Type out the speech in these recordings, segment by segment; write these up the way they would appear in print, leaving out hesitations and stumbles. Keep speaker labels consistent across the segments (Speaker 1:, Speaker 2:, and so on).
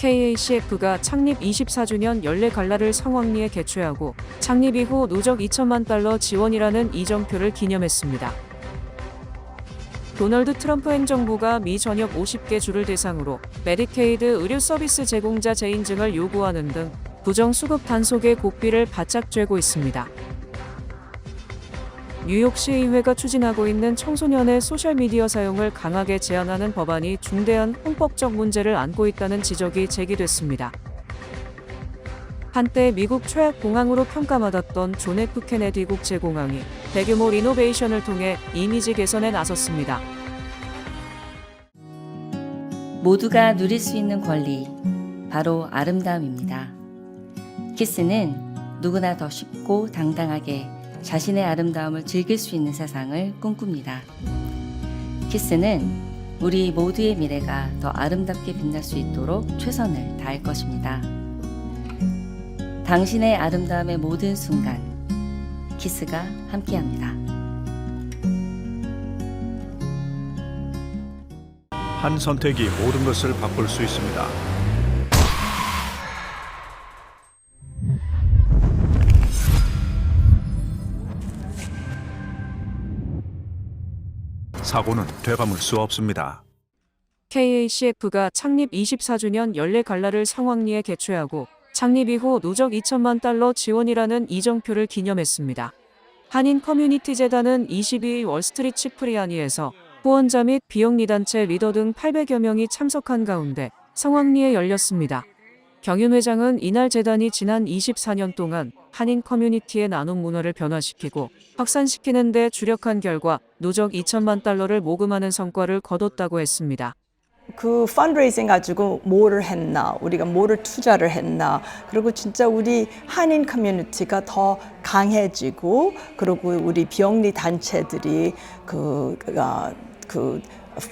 Speaker 1: KACF가 창립 24주년 연례 갈라를 성황리에 개최하고 창립 이후 누적 2천만 달러 지원이라는 이정표를 기념했습니다. 도널드 트럼프 행정부가 미 전역 50개 주를 대상으로 메디케이드 의료 서비스 제공자 재인증을 요구하는 등 부정수급 단속의 고삐를 바짝 쬐고 있습니다. 뉴욕시의회가 추진하고 있는 청소년의 소셜미디어 사용을 강하게 제한하는 법안이 중대한 헌법적 문제를 안고 있다는 지적이 제기됐습니다. 한때 미국 최악 공항으로 평가받았던 존 F 케네디 국제공항이 대규모 리노베이션을 통해 이미지 개선에 나섰습니다.
Speaker 2: 모두가 누릴 수 있는 권리, 바로 아름다움입니다. 키스는 누구나 더 쉽고 당당하게 자신의 아름다움을 즐길 수 있는 세상을 꿈꿉니다. 키스는 우리 모두의 미래가 더 아름답게 빛날 수 있도록 최선을 다할 것입니다. 당신의 아름다움의 모든 순간, 키스가 함께합니다.
Speaker 3: 한 선택이 모든 것을 바꿀 수 있습니다. 사고는 되감을 수 없습니다.
Speaker 1: KACF가 창립 24주년 연례 갈라를 성황리에 개최하고 창립 이후 누적 2천만 달러 지원이라는 이정표를 기념했습니다. 한인 커뮤니티 재단은 22일 월스트리트 치프리아니에서 후원자 및 비영리단체 리더 등 800여 명이 참석한 가운데 성황리에 열렸습니다. 경윤 회장은 이날 재단이 지난 24년 동안 한인 커뮤니티의 나눔 문화를 변화시키고 확산시키는 데 주력한 결과 누적 2천만 달러를 모금하는 성과를 거뒀다고 했습니다.
Speaker 4: 그 펀드레이징 가지고 뭐를 했나, 우리가 뭐를 투자를 했나, 그리고 진짜 우리 한인 커뮤니티가 더 강해지고, 그리고 우리 비영리 단체들이 그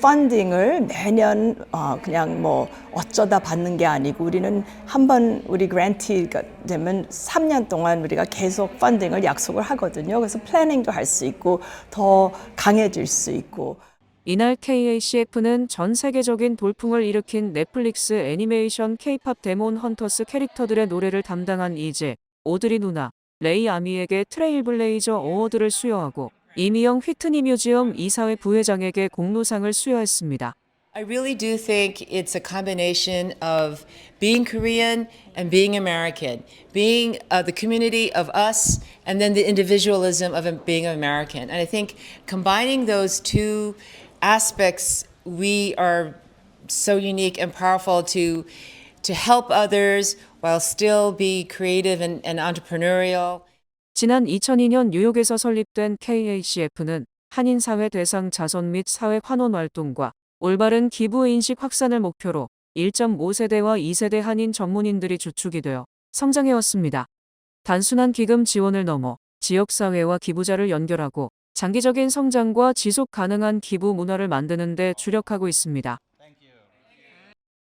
Speaker 4: 펀딩을 매년 그냥 뭐 어쩌다 받는 게 아니고, 우리는 한번 우리 그랜티가 되면 3년 동안 우리가 계속 펀딩을 약속을 하거든요. 그래서 플래닝도 할 수 있고 더 강해질 수 있고.
Speaker 1: 이날 KACF는 전 세계적인 돌풍을 일으킨 넷플릭스 애니메이션 K-팝 데몬 헌터스 캐릭터들의 노래를 담당한 이제, 오드리 누나, 레이 아미에게 트레일블레이저 어워드를 수여하고 이미영 휘트니 뮤지엄 이사회 부회장에게 공로상을 수여했습니다.
Speaker 5: I really do think it's a combination of being Korean and being American, being the community of us and then the individualism of being American. And I think combining those two aspects, we are so unique and powerful to help others while still be creative and entrepreneurial.
Speaker 1: 지난 2002년 뉴욕에서 설립된 KACF는 한인사회 대상 자선 및 사회 환원 활동과 올바른 기부 인식 확산을 목표로 1.5세대와 2세대 한인 전문인들이 주축이 되어 성장해왔습니다. 단순한 기금 지원을 넘어 지역사회와 기부자를 연결하고 장기적인 성장과 지속 가능한 기부 문화를 만드는 데 주력하고 있습니다.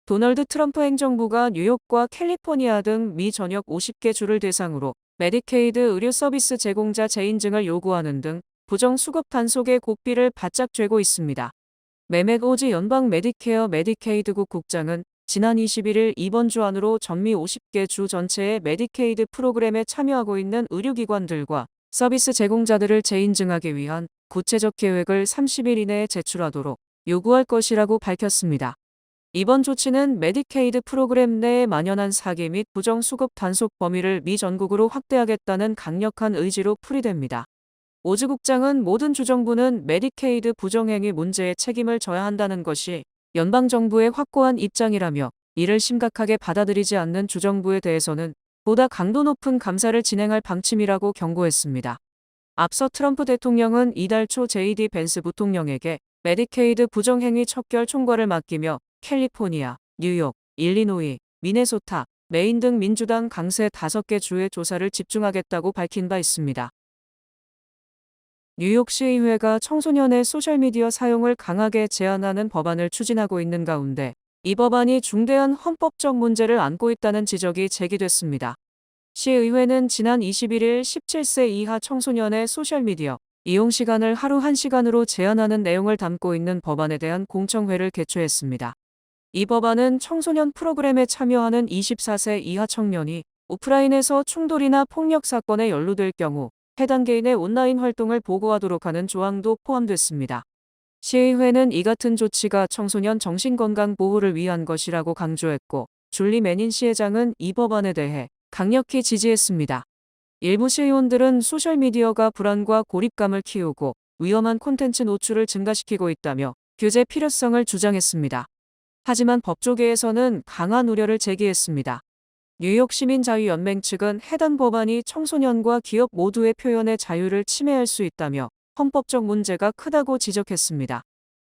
Speaker 1: 도널드 트럼프 행정부가 뉴욕과 캘리포니아 등 미 전역 50개 주를 대상으로 메디케이드 의료 서비스 제공자 재인증을 요구하는 등 부정수급 단속의 고삐를 바짝 쬐고 있습니다. 매맥 오지 연방 메디케어 메디케이드국 국장은 지난 21일 이번 주 안으로 전미 50개 주 전체의 메디케이드 프로그램에 참여하고 있는 의료기관들과 서비스 제공자들을 재인증하기 위한 구체적 계획을 30일 이내에 제출하도록 요구할 것이라고 밝혔습니다. 이번 조치는 메디케이드 프로그램 내에 만연한 사기 및 부정수급 단속 범위를 미 전국으로 확대하겠다는 강력한 의지로 풀이됩니다. 오즈 국장은 모든 주정부는 메디케이드 부정행위 문제에 책임을 져야 한다는 것이 연방정부의 확고한 입장이라며 이를 심각하게 받아들이지 않는 주정부에 대해서는 보다 강도 높은 감사를 진행할 방침이라고 경고했습니다. 앞서 트럼프 대통령은 이달 초 JD 벤스 부통령에게 메디케이드 부정행위 척결 총괄을 맡기며 캘리포니아, 뉴욕, 일리노이, 미네소타, 메인 등 민주당 강세 5개 주의 조사를 집중하겠다고 밝힌 바 있습니다. 뉴욕시의회가 청소년의 소셜미디어 사용을 강하게 제한하는 법안을 추진하고 있는 가운데 이 법안이 중대한 헌법적 문제를 안고 있다는 지적이 제기됐습니다. 시의회는 지난 21일 17세 이하 청소년의 소셜미디어 이용 시간을 하루 1시간으로 제한하는 내용을 담고 있는 법안에 대한 공청회를 개최했습니다. 이 법안은 청소년 프로그램에 참여하는 24세 이하 청년이 오프라인에서 충돌이나 폭력 사건에 연루될 경우 해당 개인의 온라인 활동을 보고하도록 하는 조항도 포함됐습니다. 시의회는 이 같은 조치가 청소년 정신건강 보호를 위한 것이라고 강조했고, 줄리 매닌 시의장은 이 법안에 대해 강력히 지지했습니다. 일부 시의원들은 소셜미디어가 불안과 고립감을 키우고 위험한 콘텐츠 노출을 증가시키고 있다며 규제 필요성을 주장했습니다. 하지만 법조계에서는 강한 우려를 제기했습니다. 뉴욕 시민자유연맹 측은 해당 법안이 청소년과 기업 모두의 표현의 자유를 침해할 수 있다며 헌법적 문제가 크다고 지적했습니다.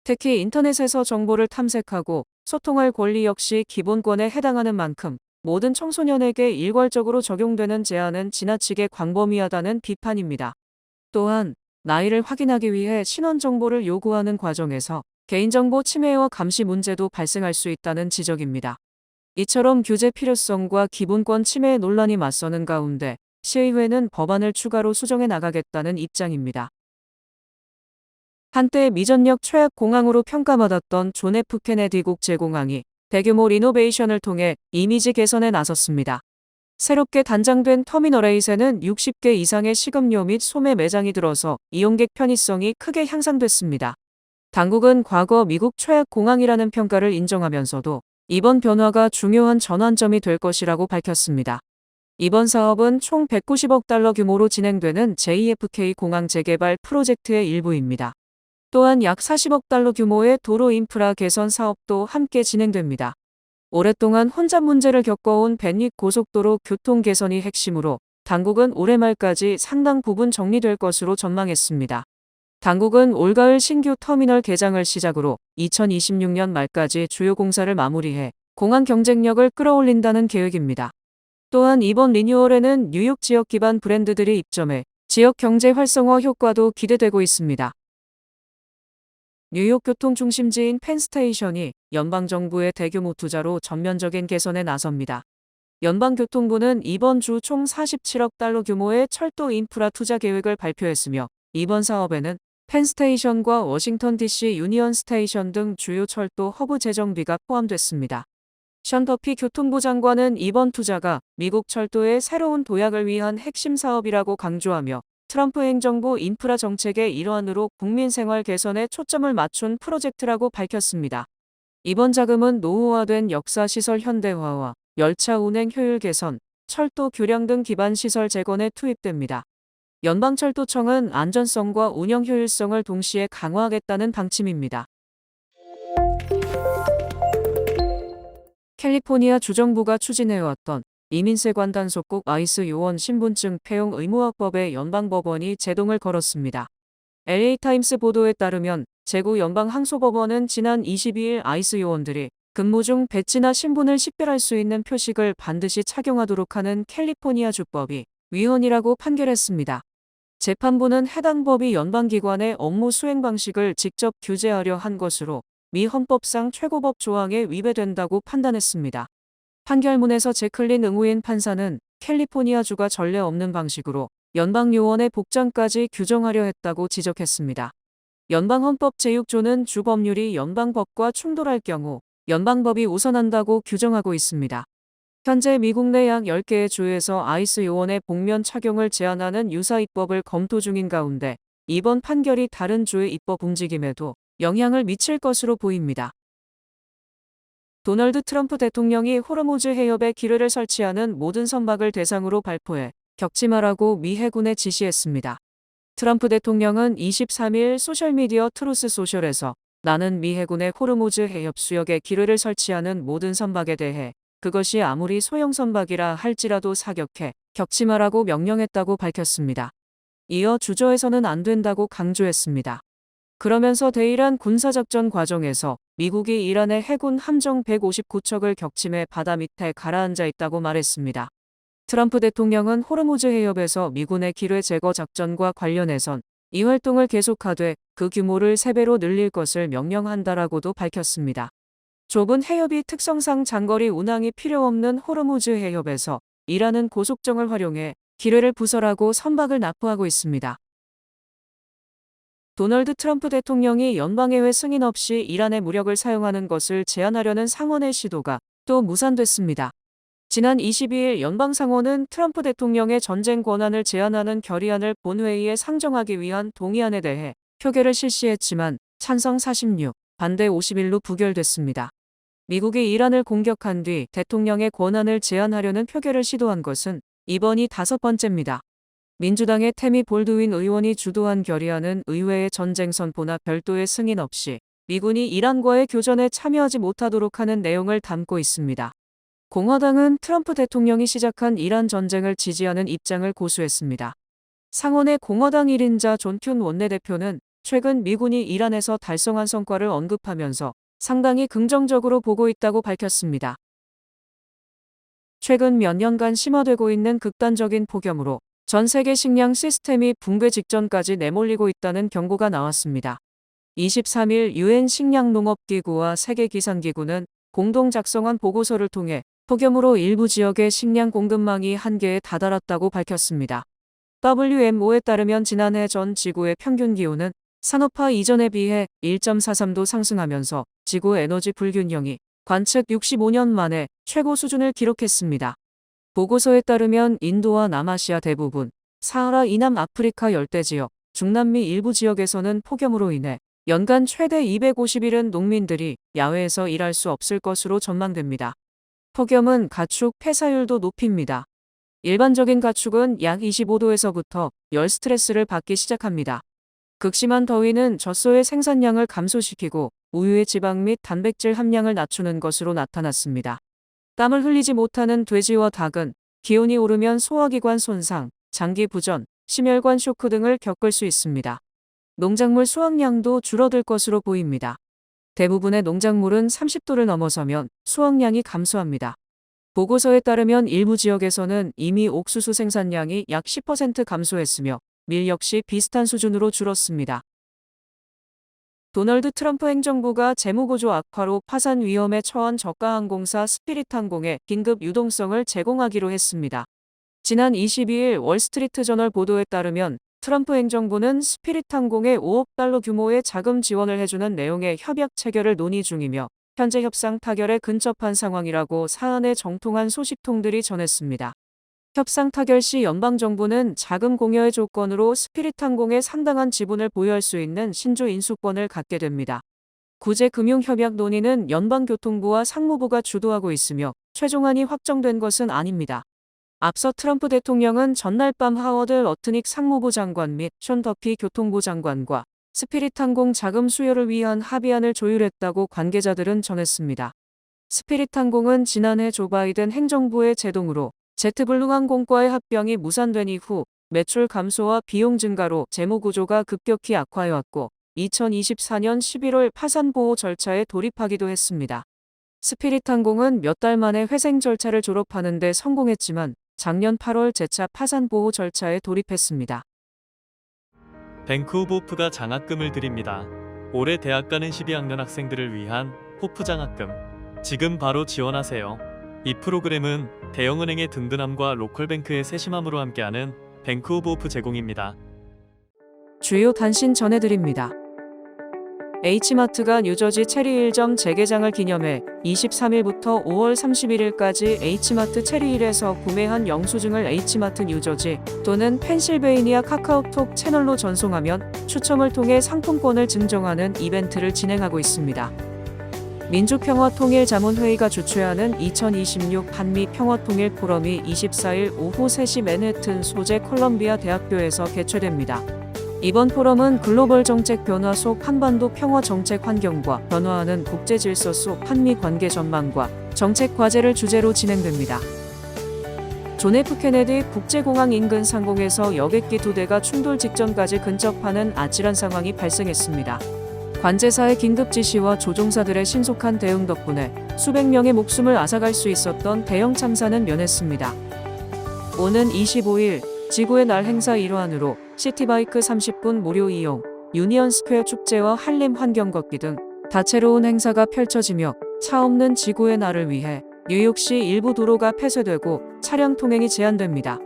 Speaker 1: 특히 인터넷에서 정보를 탐색하고 소통할 권리 역시 기본권에 해당하는 만큼 모든 청소년에게 일괄적으로 적용되는 제한은 지나치게 광범위하다는 비판입니다. 또한 나이를 확인하기 위해 신원 정보를 요구하는 과정에서 개인정보 침해와 감시 문제도 발생할 수 있다는 지적입니다. 이처럼 규제 필요성과 기본권 침해의 논란이 맞서는 가운데 시의회는 법안을 추가로 수정해 나가겠다는 입장입니다. 한때 미전력 최악 공항으로 평가받았던 존 F 케네디 국제공항이 대규모 리노베이션을 통해 이미지 개선에 나섰습니다. 새롭게 단장된 터미널 8에는 60개 이상의 식음료 및 소매 매장이 들어서 이용객 편의성이 크게 향상됐습니다. 당국은 과거 미국 최악 공항이라는 평가를 인정하면서도 이번 변화가 중요한 전환점이 될 것이라고 밝혔습니다. 이번 사업은 총 190억 달러 규모로 진행되는 JFK 공항 재개발 프로젝트의 일부입니다. 또한 약 40억 달러 규모의 도로 인프라 개선 사업도 함께 진행됩니다. 오랫동안 혼잡 문제를 겪어온 벤윅 고속도로 교통 개선이 핵심으로 당국은 올해 말까지 상당 부분 정리될 것으로 전망했습니다. 당국은 올가을 신규 터미널 개장을 시작으로 2026년 말까지 주요 공사를 마무리해 공항 경쟁력을 끌어올린다는 계획입니다. 또한 이번 리뉴얼에는 뉴욕 지역 기반 브랜드들이 입점해 지역 경제 활성화 효과도 기대되고 있습니다. 뉴욕 교통 중심지인 펜스테이션이 연방정부의 대규모 투자로 전면적인 개선에 나섭니다. 연방교통부는 이번 주 총 47억 달러 규모의 철도 인프라 투자 계획을 발표했으며 이번 사업에는 펜스테이션과 워싱턴 DC 유니언 스테이션 등 주요 철도 허브 재정비가 포함됐습니다. 션 더피 교통부 장관은 이번 투자가 미국 철도의 새로운 도약을 위한 핵심 사업이라고 강조하며 트럼프 행정부 인프라 정책의 일환으로 국민 생활 개선에 초점을 맞춘 프로젝트라고 밝혔습니다. 이번 자금은 노후화된 역사시설 현대화와 열차 운행 효율 개선, 철도 교량 등 기반 시설 재건에 투입됩니다. 연방철도청은 안전성과 운영 효율성을 동시에 강화하겠다는 방침입니다. 캘리포니아 주정부가 추진해왔던 이민세관 단속국 아이스 요원 신분증 폐용 의무화법에 연방법원이 제동을 걸었습니다. LA타임스 보도에 따르면 제구 연방항소법원은 지난 22일 아이스 요원들이 근무 중 배지나 신분을 식별할 수 있는 표식을 반드시 착용하도록 하는 캘리포니아 주법이 위헌이라고 판결했습니다. 재판부는 해당 법이 연방기관의 업무 수행 방식을 직접 규제하려 한 것으로 미 헌법상 최고법 조항에 위배된다고 판단했습니다. 판결문에서 제클린 응우인 판사는 캘리포니아주가 전례 없는 방식으로 연방요원의 복장까지 규정하려 했다고 지적했습니다. 연방헌법 제6조는 주 법률이 연방법과 충돌할 경우 연방법이 우선한다고 규정하고 있습니다. 현재 미국 내 약 10개의 주에서 아이스 요원의 복면 착용을 제한하는 유사 입법을 검토 중인 가운데 이번 판결이 다른 주의 입법 움직임에도 영향을 미칠 것으로 보입니다. 도널드 트럼프 대통령이 호르무즈 해협에 기뢰를 설치하는 모든 선박을 대상으로 발포해 겪지 말라고 미 해군에 지시했습니다. 트럼프 대통령은 23일 소셜미디어 트루스 소셜에서 나는 미 해군의 호르무즈 해협 수역에 기뢰를 설치하는 모든 선박에 대해 그것이 아무리 소형 선박이라 할지라도 사격해 겪지 말라고 명령했다고 밝혔습니다. 이어 주저해서는 안 된다고 강조했습니다. 그러면서 대이란 군사작전 과정에서 미국이 이란의 해군 함정 159척을 격침해 바다 밑에 가라앉아 있다고 말했습니다. 트럼프 대통령은 호르무즈 해협에서 미군의 기뢰 제거 작전과 관련해선 이 활동을 계속하되 그 규모를 3배로 늘릴 것을 명령한다라고도 밝혔습니다. 좁은 해협이 특성상 장거리 운항이 필요 없는 호르무즈 해협에서 이란은 고속정을 활용해 기뢰를 부설하고 선박을 납부하고 있습니다. 도널드 트럼프 대통령이 연방의회 승인 없이 이란의 무력을 사용하는 것을 제한하려는 상원의 시도가 또 무산됐습니다. 지난 22일 연방상원은 트럼프 대통령의 전쟁 권한을 제한하는 결의안을 본회의에 상정하기 위한 동의안에 대해 표결을 실시했지만 찬성 46, 반대 51로 부결됐습니다. 미국이 이란을 공격한 뒤 대통령의 권한을 제한하려는 표결을 시도한 것은 이번이 5번째입니다. 민주당의 태미 볼드윈 의원이 주도한 결의안은 의회의 전쟁 선포나 별도의 승인 없이 미군이 이란과의 교전에 참여하지 못하도록 하는 내용을 담고 있습니다. 공화당은 트럼프 대통령이 시작한 이란 전쟁을 지지하는 입장을 고수했습니다. 상원의 공화당 1인자 존 튠 원내대표는 최근 미군이 이란에서 달성한 성과를 언급하면서 상당히 긍정적으로 보고 있다고 밝혔습니다. 최근 몇 년간 심화되고 있는 극단적인 폭염으로 전 세계 식량 시스템이 붕괴 직전까지 내몰리고 있다는 경고가 나왔습니다. 23일 유엔 식량농업기구와 세계기상기구는 공동 작성한 보고서를 통해 폭염으로 일부 지역의 식량 공급망이 한계에 다다랐다고 밝혔습니다. WMO에 따르면 지난해 전 지구의 평균 기온은 산업화 이전에 비해 1.43도 상승하면서 지구 에너지 불균형이 관측 65년 만에 최고 수준을 기록했습니다. 보고서에 따르면 인도와 남아시아 대부분, 사하라 이남 아프리카 열대지역, 중남미 일부 지역에서는 폭염으로 인해 연간 최대 250일은 농민들이 야외에서 일할 수 없을 것으로 전망됩니다. 폭염은 가축 폐사율도 높입니다. 일반적인 가축은 약 25도에서부터 열 스트레스를 받기 시작합니다. 극심한 더위는 젖소의 생산량을 감소시키고 우유의 지방 및 단백질 함량을 낮추는 것으로 나타났습니다. 땀을 흘리지 못하는 돼지와 닭은 기온이 오르면 소화기관 손상, 장기 부전, 심혈관 쇼크 등을 겪을 수 있습니다. 농작물 수확량도 줄어들 것으로 보입니다. 대부분의 농작물은 30도를 넘어서면 수확량이 감소합니다. 보고서에 따르면 일부 지역에서는 이미 옥수수 생산량이 약 10% 감소했으며 밀 역시 비슷한 수준으로 줄었습니다. 도널드 트럼프 행정부가 재무구조 악화로 파산 위험에 처한 저가항공사 스피릿항공에 긴급 유동성을 제공하기로 했습니다. 지난 22일 월스트리트저널 보도에 따르면 트럼프 행정부는 스피릿항공에 5억 달러 규모의 자금 지원을 해주는 내용의 협약 체결을 논의 중이며 현재 협상 타결에 근접한 상황이라고 사안에 정통한 소식통들이 전했습니다. 협상 타결 시 연방정부는 자금 공여의 조건으로 스피릿항공에 상당한 지분을 보유할 수 있는 신주 인수권을 갖게 됩니다. 구제금융협약 논의는 연방교통부와 상무부가 주도하고 있으며 최종안이 확정된 것은 아닙니다. 앞서 트럼프 대통령은 전날 밤 하워드 러트닉 상무부 장관 및 션 더피 교통부 장관과 스피릿항공 자금 수요를 위한 합의안을 조율했다고 관계자들은 전했습니다. 스피릿항공은 지난해 조 바이든 행정부의 제동으로 제트블루 항공과의 합병이 무산된 이후 매출 감소와 비용 증가로 재무구조가 급격히 악화해왔고 2024년 11월 파산 보호 절차에 돌입하기도 했습니다. 스피릿항공은 몇 달 만에 회생 절차를 졸업하는 데 성공했지만 작년 8월 재차 파산 보호 절차에 돌입했습니다.
Speaker 6: 뱅크 오브 호프가 장학금을 드립니다. 올해 대학 가는 12학년 학생들을 위한 호프 장학금. 지금 바로 지원하세요. 이 프로그램은 대형은행의 든든함과 로컬뱅크의 세심함으로 함께하는 뱅크 오브 호프 제공입니다.
Speaker 1: 주요 단신 전해드립니다. H마트가 뉴저지 체리 1점 재개장을 기념해 23일부터 5월 31일까지 H마트 체리 1에서 구매한 영수증을 H마트 뉴저지 또는 펜실베이니아 카카오톡 채널로 전송하면 추첨을 통해 상품권을 증정하는 이벤트를 진행하고 있습니다. 민주평화통일자문회의가 주최하는 2026 한미평화통일 포럼이 24일 오후 3시 맨해튼 소재 콜럼비아 대학교에서 개최됩니다. 이번 포럼은 글로벌 정책 변화 속 한반도 평화 정책 환경과 변화하는 국제 질서 속 한미 관계 전망과 정책 과제를 주제로 진행됩니다. 존 F 케네디 국제공항 인근 상공에서 여객기 2대가 충돌 직전까지 근접하는 아찔한 상황이 발생했습니다. 관제사의 긴급 지시와 조종사들의 신속한 대응 덕분에 수백 명의 목숨을 앗아갈 수 있었던 대형 참사는 면했습니다. 오는 25일 지구의 날 행사 일환으로 시티바이크 30분 무료 이용, 유니언 스퀘어 축제와 한림 환경 걷기 등 다채로운 행사가 펼쳐지며 차 없는 지구의 날을 위해 뉴욕시 일부 도로가 폐쇄되고 차량 통행이 제한됩니다.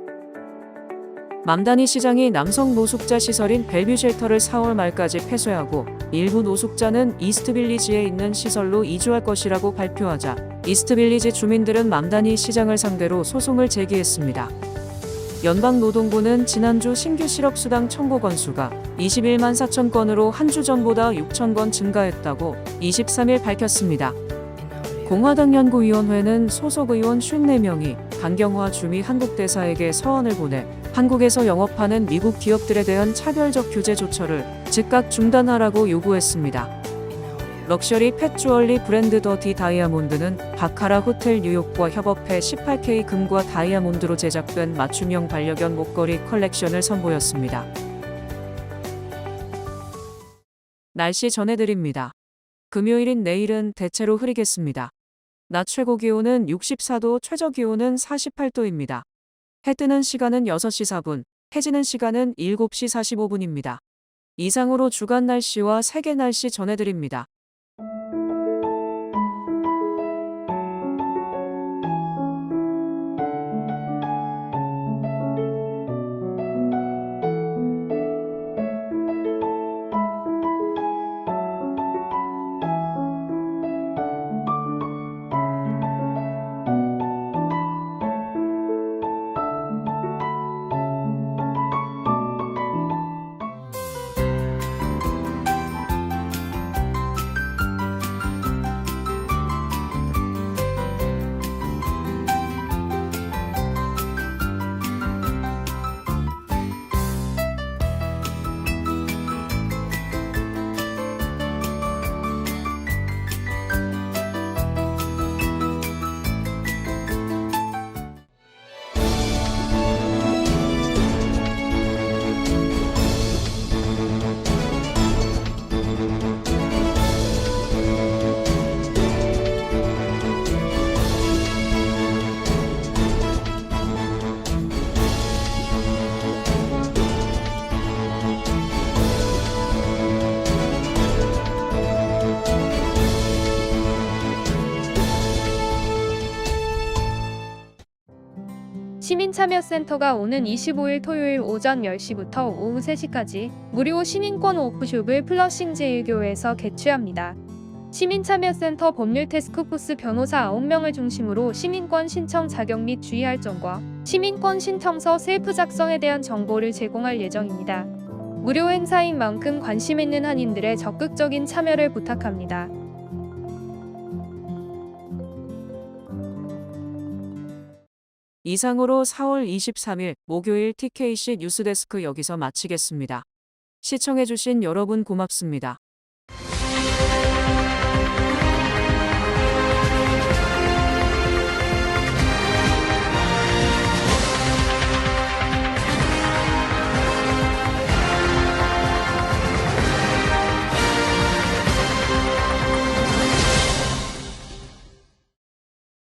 Speaker 1: 맘다니 시장이 남성 노숙자 시설인 벨뷰 쉘터를 4월 말까지 폐쇄하고 일부 노숙자는 이스트빌리지에 있는 시설로 이주할 것이라고 발표하자 이스트빌리지 주민들은 맘다니 시장을 상대로 소송을 제기했습니다. 연방노동부는 지난주 신규 실업수당 청구 건수가 21만 4천 건으로 한 주 전보다 6천 건 증가했다고 23일 밝혔습니다. 공화당 연구위원회는 소속 의원 54명이 강경화 주미 한국 대사에게 서한을 보내 한국에서 영업하는 미국 기업들에 대한 차별적 규제 조처를 즉각 중단하라고 요구했습니다. 럭셔리 펫 주얼리 브랜드 더티 다이아몬드는 바카라 호텔 뉴욕과 협업해 18K 금과 다이아몬드로 제작된 맞춤형 반려견 목걸이 컬렉션을 선보였습니다. 날씨 전해드립니다. 금요일인 내일은 대체로 흐리겠습니다. 낮 최고 기온은 64도, 최저 기온은 48도입니다. 해 뜨는 시간은 6시 4분, 해지는 시간은 7시 45분입니다. 이상으로 주간 날씨와 세계 날씨 전해드립니다.
Speaker 7: 시민참여센터가 오는 25일 토요일 오전 10시부터 오후 3시까지 무료 시민권 워크숍을 플러싱 제1교회에서 개최합니다. 시민참여센터 법률 태스크포스 변호사 9명을 중심으로 시민권 신청 자격 및 주의할 점과 시민권 신청서 셀프 작성에 대한 정보를 제공할 예정입니다. 무료 행사인 만큼 관심 있는 한인들의 적극적인 참여를 부탁합니다.
Speaker 1: 이상으로 4월 23일 목요일 TKC 뉴스데스크 여기서 마치겠습니다. 시청해주신 여러분 고맙습니다.